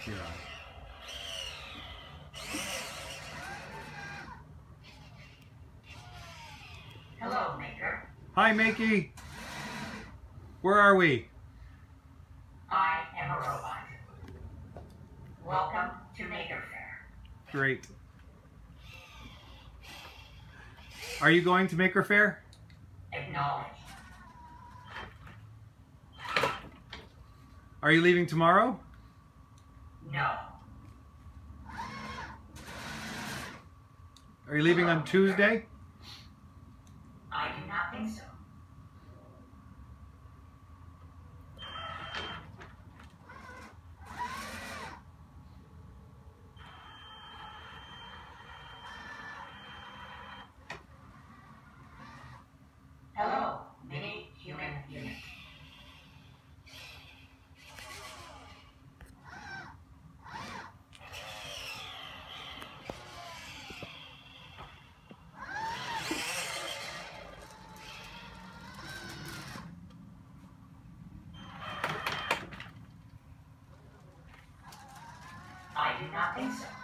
You're on. Hello, Maker. Hi, Makey. Where are we? I am a robot. Welcome to Maker Faire. Great. Are you going to Maker Faire? Acknowledged. Are you leaving tomorrow? No. Are you leaving on Tuesday? I do not think so. Hello, mini human unit. I do not think so.